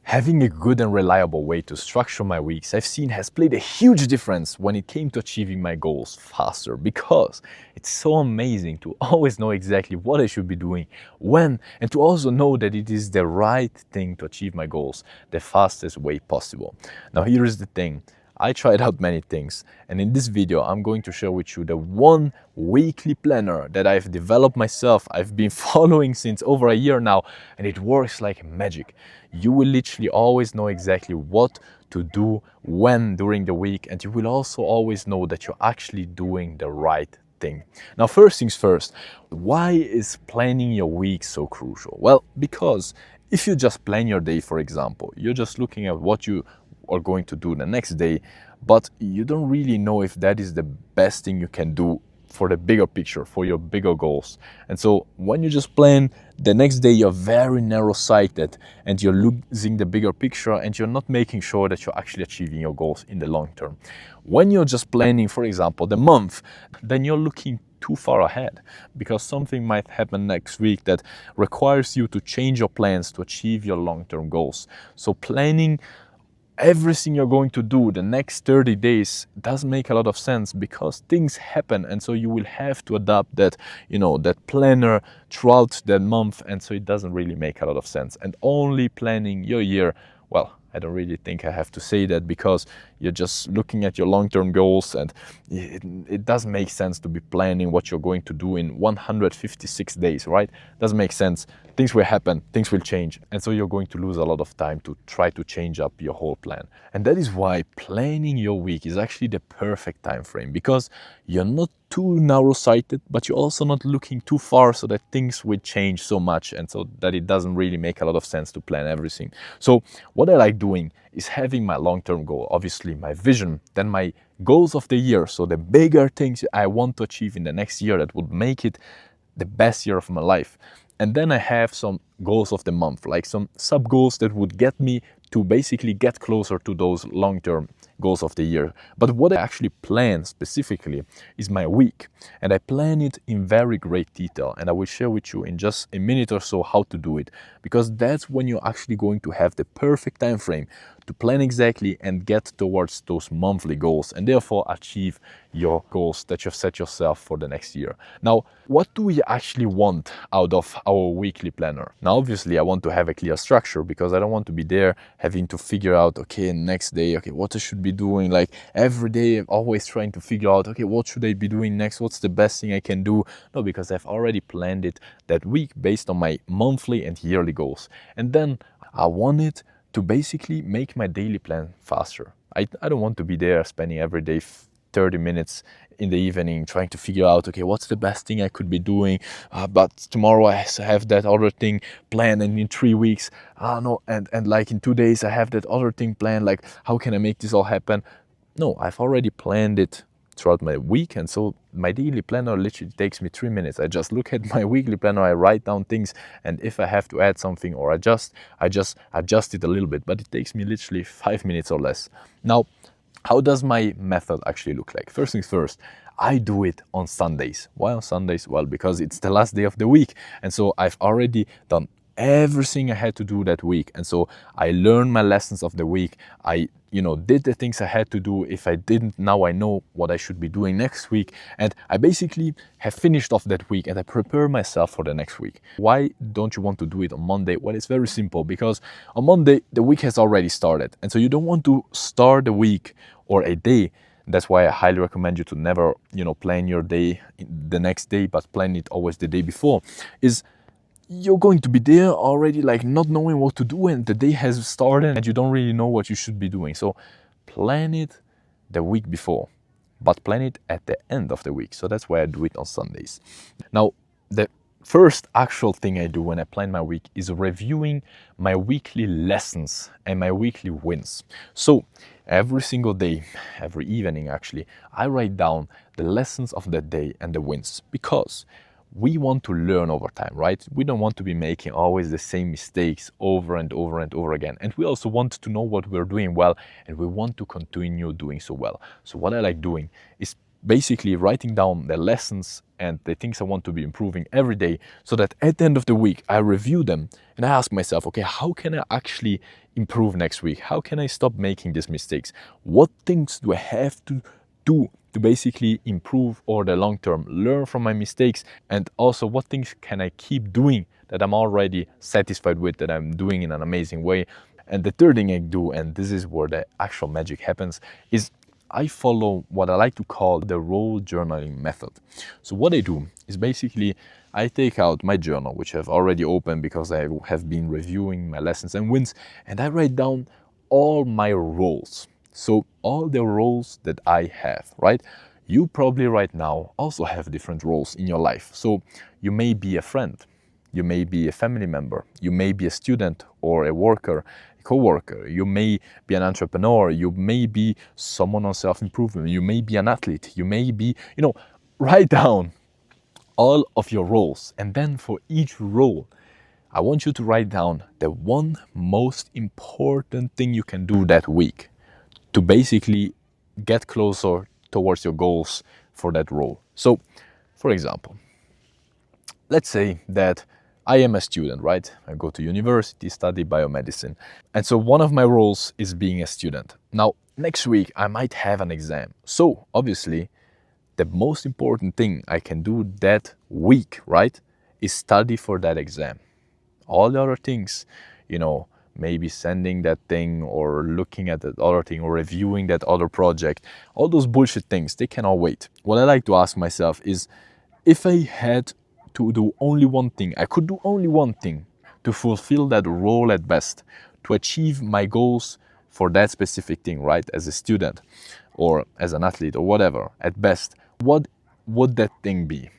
Having a good and reliable way to structure my weeks, I've seen, has played a huge difference when it came to achieving my goals faster, because it's so amazing to always know exactly what I should be doing, when, and to also know that it is the right thing to achieve my goals the fastest way possible. Now, here is the thing. I tried out many things, and in this video I'm going to share with you the one weekly planner that I've developed myself. I've been following since over a year now, and it works like magic. You will literally always know exactly what to do when during the week, and you will also always know that you're actually doing the right thing. Now, first things first, why is planning your week so crucial? Well, because if you just plan your day, for example, you're just looking at what you are going to do the next day, but you don't really know if that is the best thing you can do for the bigger picture, for your bigger goals. And so when you just plan, the next day you're very narrow-sighted and you're losing the bigger picture, and you're not making sure that you're actually achieving your goals in the long term. When you're just planning, for example, the month, then you're looking too far ahead, because something might happen next week that requires you to change your plans to achieve your long-term goals. So planning everything you're going to do the next 30 days does make a lot of sense, because things happen, and so you will have to adapt that, that planner throughout that month, and so it doesn't really make a lot of sense. And only planning your year, well, I don't really think I have to say that, because you're just looking at your long-term goals, and it doesn't make sense to be planning what you're going to do in 156 days, right? Doesn't make sense. Things will happen, things will change, and so you're going to lose a lot of time to try to change up your whole plan. And that is why planning your week is actually the perfect time frame, because you're not too narrow-sighted, but you're also not looking too far, so that things will change so much, and so that it doesn't really make a lot of sense to plan everything. So what I like doing is having my long-term goal, obviously my vision, then my goals of the year, so the bigger things I want to achieve in the next year that would make it the best year of my life. And then I have some goals of the month, like some sub goals that would get me to basically get closer to those long-term goals of the year. But what I actually plan specifically is my week, and I plan it in very great detail, and I will share with you in just a minute or so how to do it, because that's when you're actually going to have the perfect time frame to plan exactly and get towards those monthly goals, and therefore achieve your goals that you've set yourself for the next year. Now, what do we actually want out of our weekly planner? Now, obviously, I want to have a clear structure, because I don't want to be there having to figure out, okay, next day, okay, what I should be doing, like every day, always trying to figure out, okay, what should I be doing next? What's the best thing I can do? No, because I've already planned it that week based on my monthly and yearly goals. And then I want it to basically make my daily plan faster. I don't want to be there spending every day 30 minutes in the evening trying to figure out, okay, what's the best thing I could be doing, but tomorrow I have that other thing planned, and in 3 weeks, no, and like in 2 days I have that other thing planned, like how can I make this all happen? No, I've already planned it throughout my week, and so my daily planner literally takes me 3 minutes. I just look at my weekly planner, I write down things, and if I have to add something or adjust, I just adjust it a little bit, but it takes me literally 5 minutes or less. Now, how does my method actually look like? First things first, I do it on Sundays. Why on Sundays? Well, because it's the last day of the week, and so I've already done everything I had to do that week, and so I learned my lessons of the week. I did the things I had to do. If I didn't, now I know what I should be doing next week, and I basically have finished off that week, and I prepare myself for the next week. Why don't you want to do it on Monday? Well, it's very simple, because on Monday the week has already started, and so you don't want to start the week or a day. That's why I highly recommend you to never plan your day the next day, but plan it always the day before. Is you're going to be there already, like not knowing what to do, and the day has started and you don't really know what you should be doing. So plan it the week before, but plan it at the end of the week. So that's why I do it on Sundays. Now, the first actual thing I do when I plan my week is reviewing my weekly lessons and my weekly wins. So every single day, every evening actually, I write down the lessons of that day and the wins, because we want to learn over time, right? We don't want to be making always the same mistakes over and over and over again. And we also want to know what we're doing well, and we want to continue doing so well. So what I like doing is basically writing down the lessons and the things I want to be improving every day, so that at the end of the week I review them and I ask myself, okay, how can I actually improve next week? How can I stop making these mistakes? What things do I have to do to basically improve over the long term, learn from my mistakes, and also what things can I keep doing that I'm already satisfied with, that I'm doing in an amazing way. And the third thing I do, and this is where the actual magic happens, is I follow what I like to call the role journaling method. So what I do is basically I take out my journal, which I've already opened because I have been reviewing my lessons and wins, and I write down all my roles. So all the roles that I have, right? You probably right now also have different roles in your life. So you may be a friend, you may be a family member, you may be a student or a worker, a co-worker, you may be an entrepreneur, you may be someone on self-improvement, you may be an athlete, you may be, write down all of your roles. And then for each role, I want you to write down the one most important thing you can do that week to basically get closer towards your goals for that role. So, for example, let's say that I am a student, right? I go to university, study biomedicine. And so one of my roles is being a student. Now, next week, I might have an exam. So obviously, the most important thing I can do that week, right, is study for that exam. All the other things, maybe sending that thing or looking at that other thing or reviewing that other project, all those bullshit things, they can all wait. What I like to ask myself is, if I had to do only one thing, I could do only one thing to fulfill that role at best, to achieve my goals for that specific thing, right? As a student or as an athlete or whatever, at best, what would that thing be?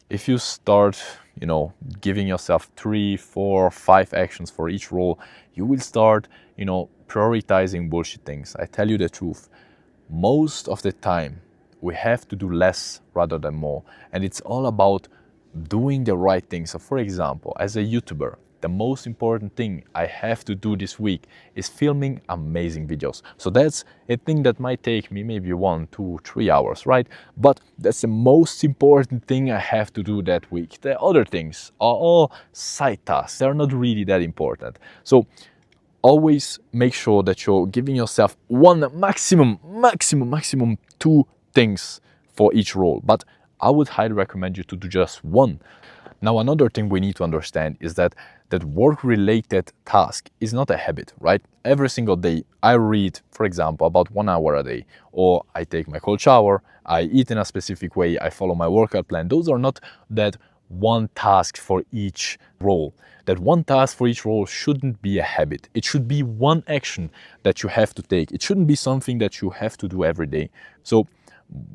If you start, giving yourself 3, 4, 5 actions for each role, you will start, prioritizing bullshit things. I tell you the truth. Most of the time, we have to do less rather than more. And it's all about doing the right thing. So for example, as a YouTuber, the most important thing I have to do this week is filming amazing videos. So that's a thing that might take me maybe 1, 2, 3 hours, right? But that's the most important thing I have to do that week. The other things are all side tasks. They're not really that important. So always make sure that you're giving yourself one, maximum 2 things for each role. But I would highly recommend you to do just one. Now, another thing we need to understand is that work-related task is not a habit, right? Every single day I read, for example, about 1 hour a day, or I take my cold shower, I eat in a specific way, I follow my workout plan. Those are not that one task for each role. That one task for each role shouldn't be a habit. It should be one action that you have to take. It shouldn't be something that you have to do every day. So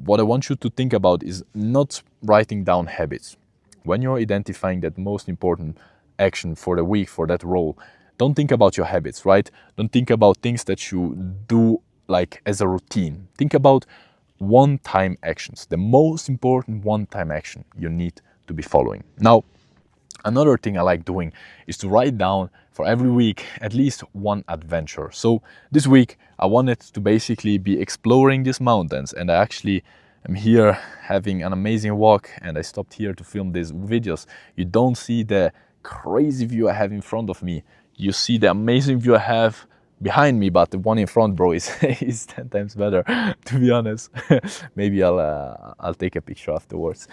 what I want you to think about is not writing down habits. When you're identifying that most important action for the week, for that role, don't think about your habits, right? Don't think about things that you do like as a routine. Think about one-time actions, the most important one-time action you need to be following. Now, another thing I like doing is to write down for every week at least one adventure. So this week I wanted to basically be exploring these mountains, and I actually am here having an amazing walk, and I stopped here to film these videos. You don't see the crazy view I have in front of me. You see the amazing view I have behind me, but the one in front, bro, is 10 times better, to be honest. Maybe I'll take a picture afterwards.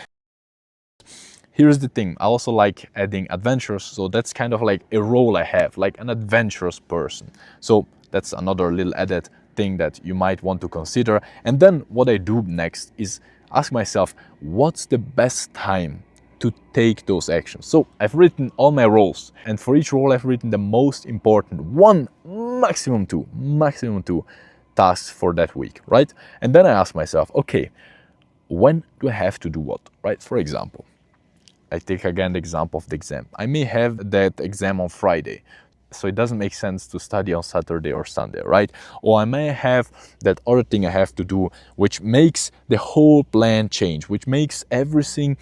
Here's the thing, I also like adding adventures, so that's kind of like a role I have, like an adventurous person. So that's another little added thing that you might want to consider. And then what I do next is ask myself, what's the best time to take those actions? So I've written all my roles, and for each role I've written the most important one, maximum two tasks for that week, right? And then I ask myself, okay, when do I have to do what, right? For example, I take again the example of the exam. I may have that exam on Friday, so it doesn't make sense to study on Saturday or Sunday, right? Or I may have that other thing I have to do, which makes the whole plan change, which makes everything,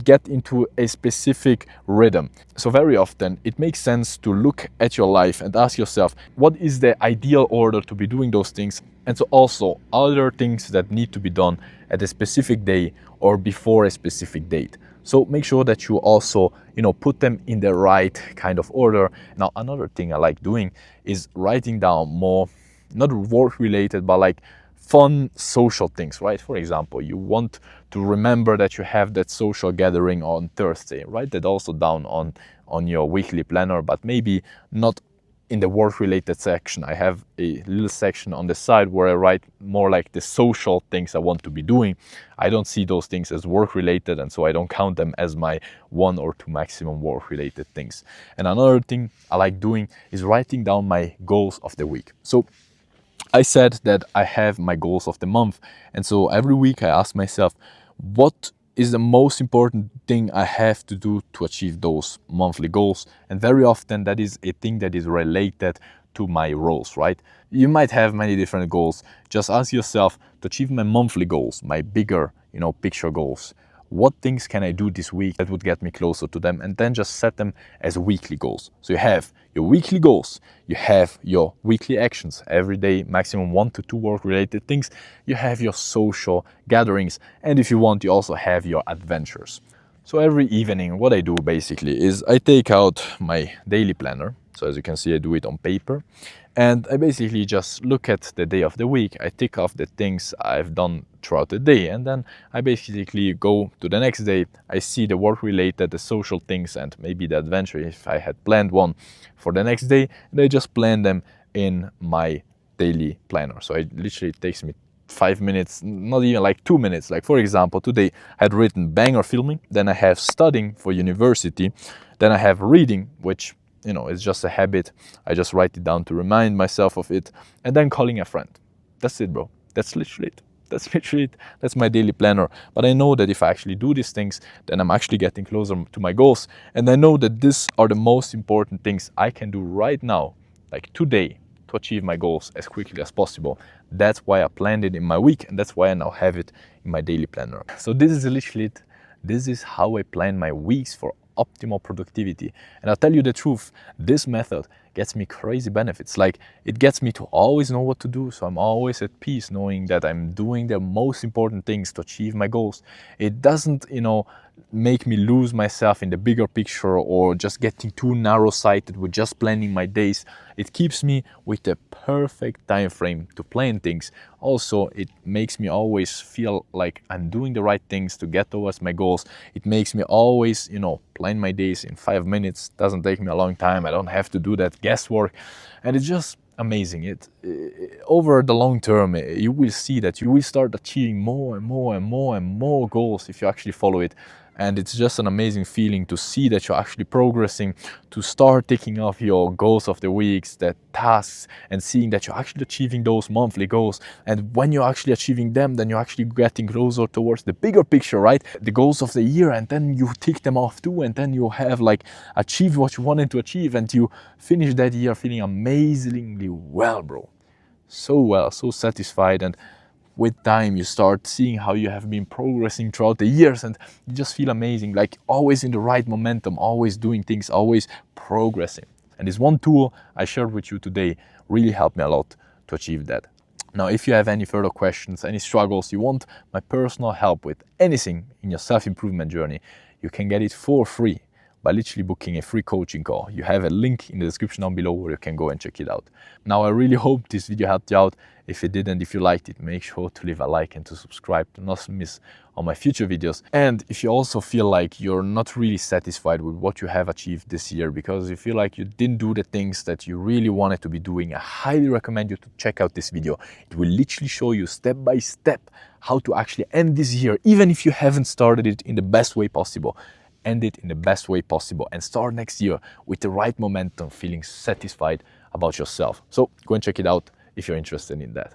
get into a specific rhythm. So very often it makes sense to look at your life and ask yourself, what is the ideal order to be doing those things? And so also other things that need to be done at a specific day or before a specific date. So make sure that you also, put them in the right kind of order. Now, another thing I like doing is writing down more, not work related, but like fun social things, right? For example, you want to remember that you have that social gathering on Thursday. Write that also down on your weekly planner, but maybe not in the work related section. I have a little section on the side where I write more like the social things I want to be doing. I don't see those things as work related, and so I don't count them as my 1 or 2 maximum work related things. And another thing I like doing is writing down my goals of the week. So I said that I have my goals of the month, and so every week I ask myself, what is the most important thing I have to do to achieve those monthly goals? And very often that is a thing that is related to my roles, right? You might have many different goals. Just ask yourself, to achieve my monthly goals, my bigger, picture goals, what things can I do this week that would get me closer to them? And then just set them as weekly goals. So you have your weekly goals, you have your weekly actions, every day maximum 1 to 2 work related things, you have your social gatherings, and if you want, you also have your adventures. So every evening what I do basically is I take out my daily planner. So as you can see, I do it on paper, and I basically just look at the day of the week. I tick off the things I've done throughout the day, and then I basically go to the next day. I see the work related, the social things, and maybe the adventure if I had planned one for the next day, and I just plan them in my daily planner. So it literally takes me 5 minutes, not even like 2 minutes. Like for example, today I had written banger filming, then I have studying for university, then I have reading, which it's just a habit. I just write it down to remind myself of it, and then calling a friend. That's it, bro. That's literally it. That's my daily planner. But I know that if I actually do these things, then I'm actually getting closer to my goals. And I know that these are the most important things I can do right now, like today, to achieve my goals as quickly as possible. That's why I planned it in my week, and that's why I now have it in my daily planner. So this is literally it. This is how I plan my weeks for optimal productivity. And I'll tell you the truth, this method gets me crazy benefits. Like, it gets me to always know what to do, so I'm always at peace knowing that I'm doing the most important things to achieve my goals. It doesn't, make me lose myself in the bigger picture or just getting too narrow-sighted with just planning my days. It keeps me with the perfect time frame to plan things. Also, it makes me always feel like I'm doing the right things to get towards my goals. It makes me always, plan my days in 5 minutes. Doesn't take me a long time. I don't have to do that guesswork, and it's just amazing. It over the long term, you will see that you will start achieving more and more and more and more goals if you actually follow it. And it's just an amazing feeling to see that you're actually progressing, to start ticking off your goals of the weeks, the tasks, and seeing that you're actually achieving those monthly goals. And when you're actually achieving them, then you're actually getting closer towards the bigger picture, right? The goals of the year, and then you tick them off too, and then you have like achieved what you wanted to achieve, and you finish that year feeling amazingly well, bro. So well, so satisfied. And with time you start seeing how you have been progressing throughout the years, and you just feel amazing, like always in the right momentum, always doing things, always progressing. And this one tool I shared with you today really helped me a lot to achieve that. Now, if you have any further questions, any struggles, you want my personal help with anything in your self-improvement journey, you can get it for free by literally booking a free coaching call. You have a link in the description down below where you can go and check it out. Now, I really hope this video helped you out. If it did, and if you liked it, make sure to leave a like and to subscribe to not miss on my future videos. And if you also feel like you're not really satisfied with what you have achieved this year, because you feel like you didn't do the things that you really wanted to be doing, I highly recommend you to check out this video. It will literally show you step by step how to actually end this year, even if you haven't started it in the best way possible. End it in the best way possible and start next year with the right momentum, feeling satisfied about yourself. So go and check it out if you're interested in that.